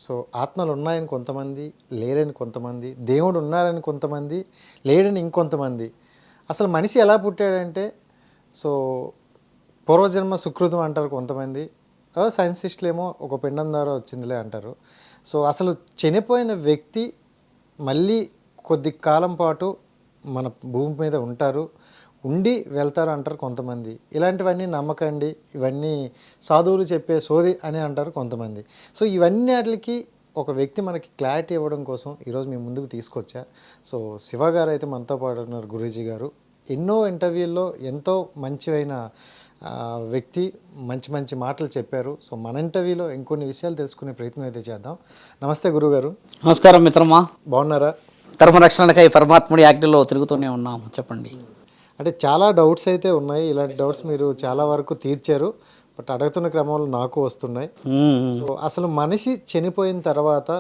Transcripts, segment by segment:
So ఆత్మలు ఉన్నాయని కొంతమంది, లేరని కొంతమంది, దేవుడు ఉన్నారని కొంతమంది, లేడని ఇంకొంతమంది. అసలు మనిషి ఎలా పుట్టాడంటే సో పూర్వజన్మ సుకృతం అంటారు కొంతమంది, సైన్సిస్టులు ఏమో ఒక పిండం ద్వారా వచ్చిందిలే అంటారు. సో అసలు చనిపోయిన వ్యక్తి మళ్ళీ కొద్ది కాలం పాటు మన భూమి మీద ఉంటారు, ఉండి వెళ్తారు అంటారు కొంతమంది. ఇలాంటివన్నీ నమ్మకండి, ఇవన్నీ సాధువులు చెప్పే సోది అని అంటారు కొంతమంది. సో ఇవన్నీ వాటికి ఒక వ్యక్తి మనకి క్లారిటీ ఇవ్వడం కోసం ఈరోజు మేము ముందుకు తీసుకొచ్చా. సో శివ గారు అయితే మనతో పాటు ఉన్నారు. గురూజీ గారు ఎన్నో ఇంటర్వ్యూల్లో ఎంతో మంచివైన వ్యక్తి, మంచి మంచి మాటలు చెప్పారు. సో మన ఇంటర్వ్యూలో ఇంకొన్ని విషయాలు తెలుసుకునే ప్రయత్నం అయితే చేద్దాం. నమస్తే గురుగారు. నమస్కారం మిత్రమా, బాగున్నారా? ధర్మరక్షణకై పరమాత్ముడి ఆజ్ఞలో తిరుగుతూనే ఉన్నాము. చెప్పండి. అంటే చాలా డౌట్స్ అయితే ఉన్నాయి. ఇలాంటి డౌట్స్ మీరు చాలా వరకు తీర్చారు, బట్ అడుగుతున్న క్రమంలో నాకు వస్తున్నాయి. సో అసలు మనిషి చనిపోయిన తర్వాత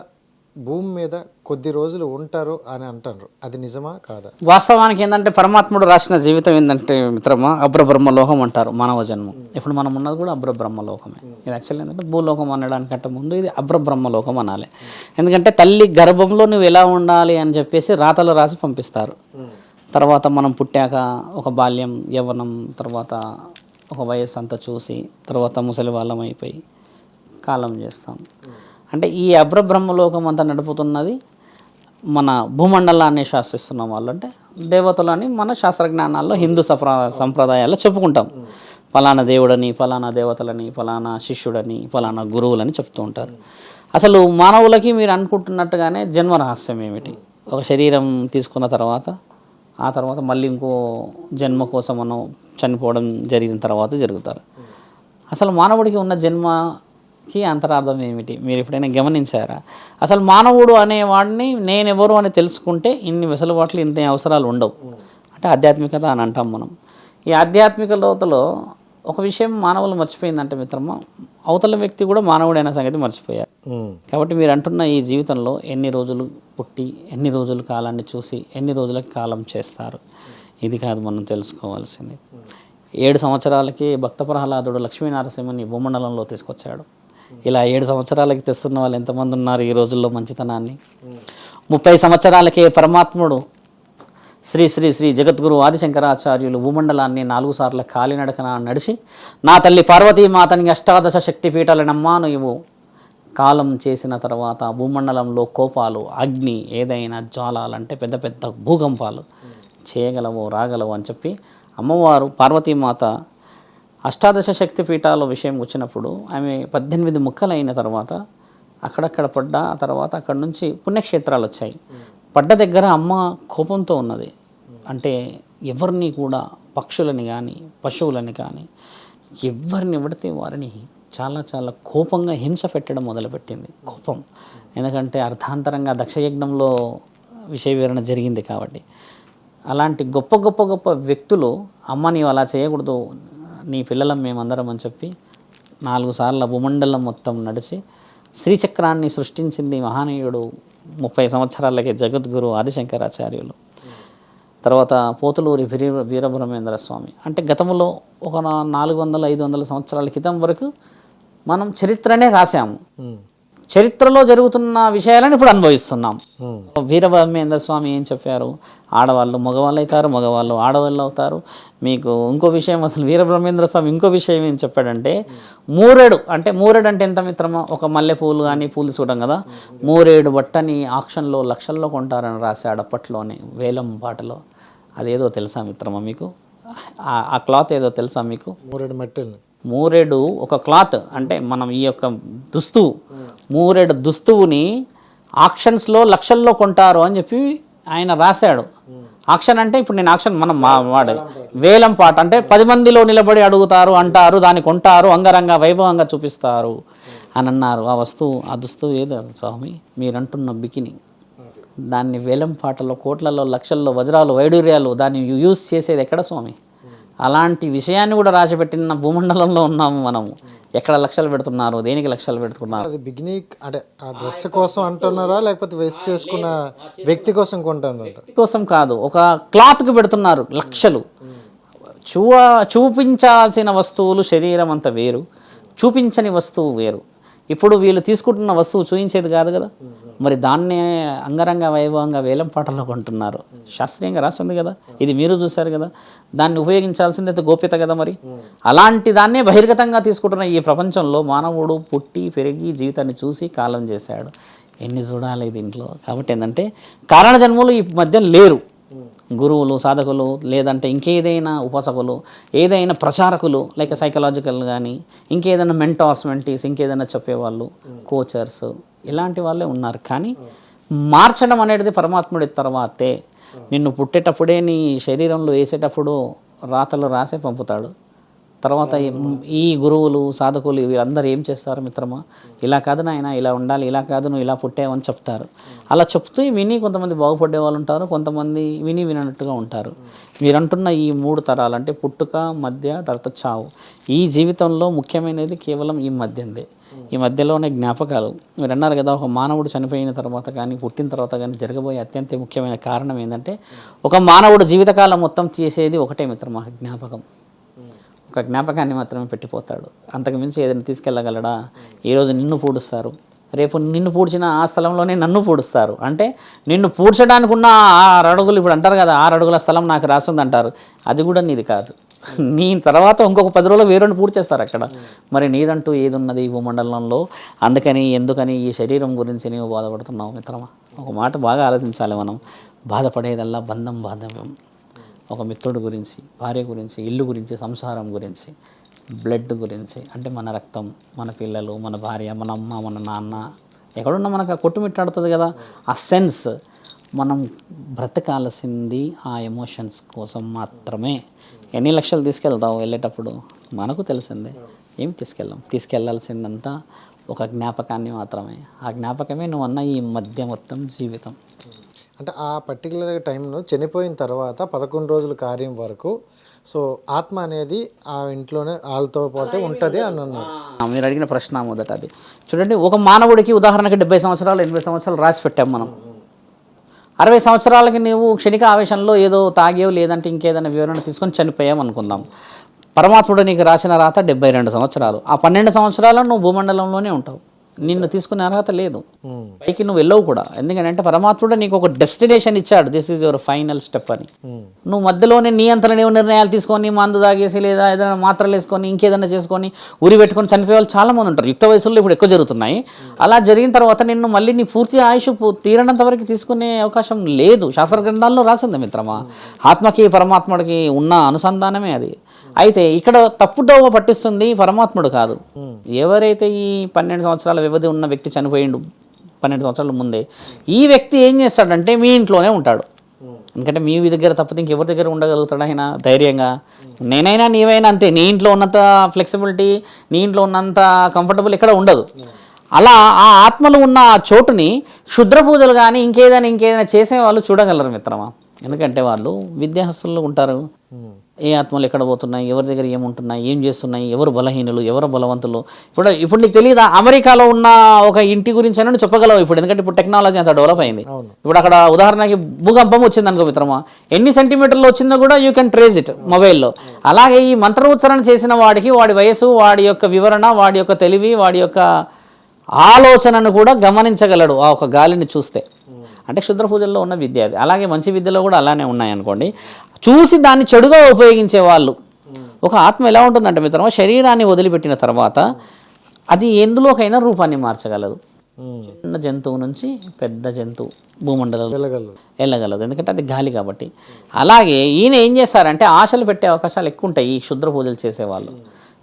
భూమి మీద కొద్ది రోజులు ఉంటారు అని అంటారు, అది నిజమా కాదా? వాస్తవానికి ఏంటంటే పరమాత్ముడు రాసిన జీవితం ఏంటంటే మిత్రమా, అబ్రబ్రహ్మలోకం అంటారు మానవ జన్మం. ఇప్పుడు మనం ఉన్నది కూడా అబ్రబ్రహ్మలోకమే. ఇది యాక్చువల్ ఏంటంటే భూలోకం అనడానికంటే ముందు ఇది అబ్రబ్రహ్మలోకం అనాలి. ఎందుకంటే తల్లి గర్భంలో నువ్వు ఎలా ఉండాలి అని చెప్పేసి రాతలు రాసి పంపిస్తారు. తర్వాత మనం పుట్టాక ఒక బాల్యం, యవ్వనం, తర్వాత ఒక వయస్సు అంతా చూసి తర్వాత ముసలి వాళ్ళం అయిపోయి కాలం చేస్తాం. అంటే ఈ అబ్రబ్రహ్మలోకం అంతా నడుపుతున్నది మన భూమండలాన్ని శాసిస్తున్న వాళ్ళు, అంటే దేవతలని మన శాస్త్రజ్ఞానాల్లో హిందూ సంప్రదాయాల్లో చెప్పుకుంటాం. ఫలానా దేవుడని, ఫలానా దేవతలని, ఫలానా శిష్యుడని, ఫలానా గురువులని చెప్తూ ఉంటారు. అసలు మానవులకి మీరు అనుకుంటున్నట్టుగానే జన్మ రహస్యం ఏమిటి? ఒక శరీరం తీసుకున్న తర్వాత ఆ తర్వాత మళ్ళీ ఇంకో జన్మ కోసం మనం చనిపోవడం జరిగిన తర్వాత జరుగుతారు. అసలు మానవుడికి ఉన్న జన్మకి అంతరార్థం ఏమిటి మీరు ఎప్పుడైనా గమనించారా? అసలు మానవుడు అనేవాడిని నేనెవరు అని తెలుసుకుంటే ఇన్ని వెసులుబాట్లు, ఇంత అవసరాలు ఉండవు. అంటే ఆధ్యాత్మికత అని అంటాం మనం. ఈ ఆధ్యాత్మిక లోతులో ఒక విషయం మానవులు మర్చిపోయిందంటే మిత్రమా, అవతల వ్యక్తి కూడా మానవుడైన సంగతి మర్చిపోయారు. కాబట్టి మీరు అంటున్న ఈ జీవితంలో ఎన్ని రోజులు పుట్టి ఎన్ని రోజుల కాలాన్ని చూసి ఎన్ని రోజులకి కాలం చేస్తారు, ఇది కాదు మనం తెలుసుకోవాల్సింది. 7 సంవత్సరాలకి భక్త ప్రహ్లాదుడు లక్ష్మీనరసింహని భూమండలంలో తీసుకొచ్చాడు. ఇలా 7 సంవత్సరాలకి తెస్తున్న వాళ్ళు ఎంతమంది ఉన్నారు ఈ రోజుల్లో మంచితనాన్ని? 30 సంవత్సరాలకే పరమాత్ముడు శ్రీ శ్రీ శ్రీ జగద్గురు ఆదిశంకరాచార్యులు భూమండలాన్ని 4 సార్ల కాలినడకన నడిచి, నా తల్లి పార్వతీమాతని 18 శక్తిపీఠాలనమ్మా నువ్వు కాలం చేసిన తర్వాత భూమండలంలో కోపాలు, అగ్ని, ఏదైనా జ్వాలాలంటే పెద్ద పెద్ద భూకంపాలు చేయగలవు, రాగలవు అని చెప్పి అమ్మవారు పార్వతీమాత 18 శక్తిపీఠాల విషయం వచ్చినప్పుడు ఆమె 18 ముక్కలు అయిన తర్వాత అక్కడక్కడ పడ్డ తర్వాత అక్కడ నుంచి పుణ్యక్షేత్రాలు వచ్చాయి. పడ్డ దగ్గర అమ్మ కోపంతో ఉన్నది. అంటే ఎవరిని కూడా, పక్షులని కానీ పశువులని కానీ ఎవరిని పడితే వారిని చాలా చాలా కోపంగా హింస పెట్టడం మొదలుపెట్టింది. కోపం, ఎందుకంటే అర్థాంతరంగా దక్షయజ్ఞంలో విషయ వివరణ జరిగింది కాబట్టి. అలాంటి గొప్ప గొప్ప గొప్ప వ్యక్తులు అమ్మ నీవు అలా చేయకూడదు, నీ పిల్లలం మేమందరం అని చెప్పి 4 సార్ల భూమండలం మొత్తం నడిచి శ్రీచక్రాన్ని సృష్టించింది మహానీయుడు 30 సంవత్సరాలకే జగద్గురు ఆదిశంకరాచార్యులు. తర్వాత పోతులూరి వీరబ్రహ్మేంద్ర స్వామి. అంటే గతంలో ఒక 400-500 సంవత్సరాల క్రితం వరకు మనం చరిత్రనే రాసాము. చరిత్రలో జరుగుతున్న విషయాలను ఇప్పుడు అనుభవిస్తున్నాం. వీరబ్రహ్మేంద్ర స్వామి ఏం చెప్పారు? ఆడవాళ్ళు మగవాళ్ళు అవుతారు, మగవాళ్ళు ఆడవాళ్ళు అవుతారు. మీకు ఇంకో విషయం, అసలు వీరబ్రహ్మేంద్ర స్వామి ఇంకో విషయం ఏం చెప్పాడంటే, మూరెడు అంటే ఎంత మిత్రమా, ఒక మల్లె పూలు కానీ పూలు చూడడం కదా, మూరేడు బట్టని ఆక్షన్లో లక్షల్లో కొంటారని రాశాడు అప్పట్లోనే వేలం పాటలో. అదేదో తెలుసా మిత్రమా మీకు? ఆ క్లాత్ ఏదో తెలుసా మీకు? మూరెడు ఒక క్లాత్, అంటే మనం ఈ యొక్క మూరెడు దుస్తువుని ఆక్షన్స్లో లక్షల్లో కొంటారు అని చెప్పి ఆయన రాశాడు. ఆక్షన్ అంటే ఇప్పుడు నేను ఆక్షన్ మనం వాడే వేలం పాట అంటే 10 మందిలో నిలబడి అడుగుతారు, అంటారు, దాన్ని కొంటారు, అంగరంగ వైభవంగా చూపిస్తారు అని అన్నారు. ఆ దుస్తువు ఏదో స్వామి మీరంటున్న బికిని, దాన్ని వేలం పాటలో కోట్లలో లక్షల్లో వజ్రాలు వైడూర్యాలు దాన్ని యూజ్ చేసేది ఎక్కడ స్వామి? అలాంటి విషయాన్ని కూడా రాసిపెట్టిన భూమండలంలో ఉన్నాము మనము. ఎక్కడ లక్షలు పెడుతున్నారు, దేనికి లక్షలు పెడుతున్నారు? అది బిగినీ అంటే ఆ డ్రెస్ కోసం అంటున్నారా, లేకపోతే వేస్ట్ చేసుకున్న వ్యక్తి కోసం కొంటున్నారా? వ్యక్తి కోసం కాదు, ఒక క్లాత్కి పెడుతున్నారు లక్షలు. చూపించాల్సిన వస్తువులు శరీరం అంత వేరు, చూపించని వస్తువు వేరు. ఇప్పుడు వీళ్ళు తీసుకుంటున్న వస్తువు చూయించేది కాదు కదా, మరి దాన్నే అంగరంగ వైభవంగా వేలం పాటల్లో కొంటున్నారు. శాస్త్రీయంగా రాస్తుంది కదా, ఇది మీరు చూశారు కదా, దాన్ని ఉపయోగించాల్సింది గోప్యత కదా. మరి అలాంటి దాన్నే బహిర్గతంగా తీసుకుంటున్న ఈ ప్రపంచంలో మానవుడు పుట్టి పెరిగి జీవితాన్ని చూసి కాలం చేశాడు. ఎన్ని చూడాలి దీంట్లో. కాబట్టి ఏంటంటే కారణ జన్మలు ఈ మధ్య లేరు. గురువులు, సాధకులు, లేదంటే ఇంకేదైనా ఉపాసకులు, ఏదైనా ప్రచారకులు లైక్ సైకలాజికల్ కానీ, ఇంకేదైనా మెంటార్స్, మెంటీస్, ఇంకేదైనా చెప్పేవాళ్ళు, కోచర్స్, ఇలాంటి వాళ్ళే ఉన్నారు. కానీ మార్చడం అనేది పరమాత్ముడి తర్వాతే. నిన్ను పుట్టేటప్పుడే నీ శరీరంలో వేసేటప్పుడు రాతలు రాసే పంపుతాడు. తర్వాత ఈ గురువులు, సాధకులు వీళ్ళందరూ ఏం చేస్తారు మిత్రమా, ఇలా కాదు నాయన, ఇలా ఉండాలి, ఇలా కాదు నువ్వు ఇలా పుట్టావని చెప్తారు. అలా చెప్తూ విని కొంతమంది బాగుపడే వాళ్ళు ఉంటారు, కొంతమంది వినట్టుగా ఉంటారు. మీరంటున్న ఈ 3 తరాలు అంటే పుట్టుక, మధ్య, తర్వాత చావు, ఈ జీవితంలో ముఖ్యమైనది కేవలం ఈ మధ్యందే. ఈ మధ్యలోనే జ్ఞాపకాలు. మీరు అన్నారు కదా, ఒక మానవుడు చనిపోయిన తర్వాత కానీ పుట్టిన తర్వాత కానీ జరగబోయే అత్యంత ముఖ్యమైన కారణం ఏంటంటే, ఒక మానవుడు జీవితకాలం మొత్తం చేసేది ఒకటే మిత్రమా, జ్ఞాపకం. ఒక జ్ఞాపకాన్ని మాత్రమే పెట్టిపోతాడు. అంతకుమించి ఏదైనా తీసుకెళ్ళగలడా? ఈరోజు నిన్ను పూడుస్తారు, రేపు నిన్ను పూడ్చిన ఆ స్థలంలోనే నన్ను పూడుస్తారు. అంటే నిన్ను పూడ్చడానికి ఉన్న 6 అడుగులు, ఇప్పుడు అంటారు కదా 6 అడుగుల స్థలం నాకు రాస్తుంది అంటారు, అది కూడా నీది కాదు. నీ తర్వాత ఇంకొక 10 రోజులు వేరేని పూడ్చేస్తారు అక్కడ. మరి నీదంటూ ఏది ఉన్నది ఈ భూమండలంలో? అందుకని ఎందుకని ఈ శరీరం గురించి నీవు బాధపడుతున్నావు మిత్రమా? ఒక మాట బాగా ఆలోచించాలి మనం. బాధపడేదల్లా బంధం, బాధవ్యం. ఒక మిత్రుడు గురించి, భార్య గురించి, ఇల్లు గురించి, సంసారం గురించి, బ్లడ్ గురించి, అంటే మన రక్తం, మన పిల్లలు, మన భార్య, మన అమ్మ, మన నాన్న, ఎక్కడున్నా మనకు ఆ కొట్టుమిట్టాడుతుంది కదా. ఆ సెన్స్ మనం బ్రతకాల్సింది ఆ ఎమోషన్స్ కోసం మాత్రమే. ఎన్ని లక్షలు తీసుకెళ్తావు వెళ్ళేటప్పుడు మనకు తెలిసిందే. ఏం తీసుకెళ్ళాల్సిందంతా ఒక జ్ఞాపకాన్ని మాత్రమే. ఆ జ్ఞాపకమే నువ్వు అన్న ఈ మధ్య మొత్తం జీవితం. అంటే ఆ పర్టికులర్ టైంను చనిపోయిన తర్వాత 11 రోజుల కార్యం వరకు సో ఆత్మ అనేది ఆ ఇంట్లోనే వాళ్ళతో పాటే ఉంటుంది అని అన్నారు. మీరు అడిగిన ప్రశ్న మొదట అది చూడండి. ఒక మానవుడికి ఉదాహరణకి 70 సంవత్సరాలు 80 సంవత్సరాలు రాసి పెట్టాం మనం. 60 సంవత్సరాలకి నువ్వు క్షణిక ఆవేశంలో ఏదో తాగేవు, లేదంటే ఇంకేదైనా వివరణ తీసుకొని చనిపోయావు అనుకుందాం. పరమాత్ముడు నీకు రాసిన రాత 72 సంవత్సరాలు. ఆ 12 సంవత్సరాలు నువ్వు భూమండలంలోనే ఉంటావు. నిన్ను తీసుకునే అర్హత లేదు, పైకి నువ్వు వెళ్ళవు కూడా. ఎందుకంటే పరమాత్ముడు నీకు ఒక డెస్టినేషన్ ఇచ్చాడు, this is your final step అని. నువ్వు మధ్యలోనే నీ అంతలో నీవు నిర్ణయాలు తీసుకొని మందు తాగేసి లేదా ఏదైనా మాత్రలు వేసుకొని ఇంకేదైనా చేసుకొని ఉరి పెట్టుకొని చనిపోయే వాళ్ళు చాలా మంది ఉంటారు. యుక్త వయసులో ఇప్పుడు ఎక్కువ జరుగుతున్నాయి. అలా జరిగిన తర్వాత నిన్ను మళ్ళీ నీ పూర్తి ఆయుష్ తీరనంత వరకు తీసుకునే అవకాశం లేదు. శాస్త్ర గ్రంథాల్లో రాసింది మిత్రమా. ఆత్మకి పరమాత్ముడికి ఉన్న అనుసంధానమే అది. అయితే ఇక్కడ తప్పుదోవ పట్టిస్తుంది పరమాత్ముడు కాదు. ఎవరైతే ఈ 12 సంవత్సరాల వ్యవధి ఉన్న వ్యక్తి చనిపోయిండు 12 సంవత్సరాల ముందే, ఈ వ్యక్తి ఏం చేస్తాడంటే మీ ఇంట్లోనే ఉంటాడు. ఎందుకంటే మీ దగ్గర తప్పితే ఇంకెవరి దగ్గర ఉండగలుగుతాడు ఆయన ధైర్యంగా? నేనైనా నీవైనా అంతే. నీ ఇంట్లో ఉన్నంత ఫ్లెక్సిబిలిటీ, నీ ఇంట్లో ఉన్నంత కంఫర్టబుల్ ఇక్కడ ఉండదు. అలా ఆ ఆత్మలు ఉన్న ఆ చోటుని క్షుద్ర పూజలు కానీ ఇంకేదైనా చేసే వాళ్ళు చూడగలరు మిత్రమా. ఎందుకంటే వాళ్ళు విద్యాహస్తులు ఉంటారు. ఏ ఆత్మలు ఎక్కడ పోతున్నాయి, ఎవరి దగ్గర ఏముంటున్నాయి, ఏం చేస్తున్నాయి, ఎవరు బలహీనులు, ఎవరు బలవంతులు. ఇప్పుడు నీకు తెలియదా అమెరికాలో ఉన్న ఒక ఇంటి గురించి అని చెప్పగలవు ఇప్పుడు. ఎందుకంటే ఇప్పుడు టెక్నాలజీ అంత డెవలప్ అయింది. ఇప్పుడు అక్కడ ఉదాహరణకి భూకంపం వచ్చింది అనుకో మిత్రమా, ఎన్ని సెంటీమీటర్లు వచ్చిందో కూడా యూ కెన్ ట్రేస్ ఇట్ మొబైల్లో. అలాగే ఈ మంత్ర ఉచ్చారణ చేసిన వాడికి వాడి వయసు, వాడి యొక్క వివరణ, వాడి యొక్క తెలివి, వాడి యొక్క ఆలోచనను కూడా గమనించగలడు ఆ ఒక గాలిని చూస్తే. అంటే క్షుద్ర పూజల్లో ఉన్న విద్య అది. అలాగే మంచి విద్యలో కూడా అలానే ఉన్నాయనుకోండి. చూసి దాన్ని చెడుగా ఉపయోగించే వాళ్ళు. ఒక ఆత్మ ఎలా ఉంటుందంటే మిత్రమా, శరీరాన్ని వదిలిపెట్టిన తర్వాత అది ఎందులోకైనా రూపాన్ని మార్చగలదు. చిన్న జంతువు నుంచి పెద్ద జంతువు భూమండలంలో వెళ్ళగలదు. ఎందుకంటే అది గాలి కాబట్టి. అలాగే ఈయన ఏం చేస్తారంటే ఆశలు పెట్టే అవకాశాలు ఎక్కువ ఉంటాయి ఈ క్షుద్ర పూజలు చేసేవాళ్ళు.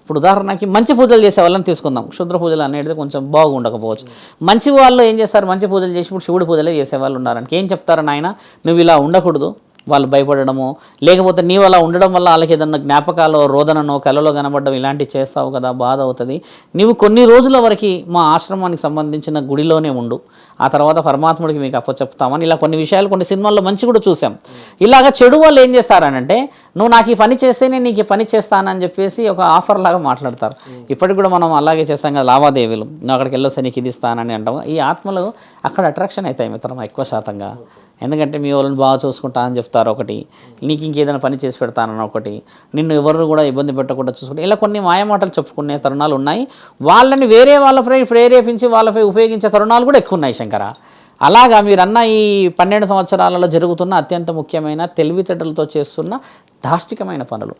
ఇప్పుడు ఉదాహరణకి మంచి పూజలు చేసే వాళ్ళని తీసుకుందాం. క్షుద్ర పూజలు అనేది కొంచెం బాగుండకపోవచ్చు. మంచి వాళ్ళు ఏం చేస్తారు, మంచి పూజలు చేసి ఇప్పుడు శివుడి పూజలే చేసేవాళ్ళు ఉన్నారని ఏం చెప్తారు, నాయన నువ్వు ఇలా ఉండకూడదు, వాళ్ళు భయపడడము, లేకపోతే నీవు అలా ఉండడం వల్ల వాళ్ళకి ఏదన్నా జ్ఞాపకాలు, రోదననో, కలలో కనబడడం ఇలాంటివి చేస్తావు కదా, బాధ అవుతుంది. నీవు కొన్ని రోజుల వరకు మా ఆశ్రమానికి సంబంధించిన గుడిలోనే ఉండు, ఆ తర్వాత పరమాత్ముడికి మీకు అప్పచెప్తామని ఇలా కొన్ని విషయాలు కొన్ని సినిమాల్లో మంచి కూడా చూసాం. ఇలాగ చెడు వాళ్ళు ఏం చేస్తారనంటే, నువ్వు నాకు ఈ పని చేస్తేనే నీకు ఈ పని చేస్తానని చెప్పేసి ఒక ఆఫర్ లాగా మాట్లాడతారు. ఇప్పటికి కూడా మనం అలాగే చేస్తాం కదా లావాదేవీలు, నువ్వు అక్కడికి వెళ్ళొస్తే నీకు ఇది ఇస్తానని అంటాం. ఈ ఆత్మలు అక్కడ అట్రాక్షన్ అవుతాయి మిత్రం ఎక్కువ శాతంగా. ఎందుకంటే మీ వాళ్ళని బాగా చూసుకుంటా అని చెప్తారు ఒకటి, నీకు ఇంకేదైనా పని చేసి పెడతానని ఒకటి, నిన్ను ఎవరు కూడా ఇబ్బంది పెట్టకుండా చూసుకుంటే, ఇలా కొన్ని మాయమాటలు చెప్పుకునే తరుణాలు ఉన్నాయి. వాళ్ళని వేరే వాళ్ళపై ప్రేరేపించి వాళ్ళపై ఉపయోగించే తరుణాలు కూడా ఎక్కువ ఉన్నాయి శంకర. అలాగా మీరన్న ఈ 12 సంవత్సరాలలో జరుగుతున్న అత్యంత ముఖ్యమైన తెలివితేటలతో చేస్తున్న దాష్టికమైన పనులు.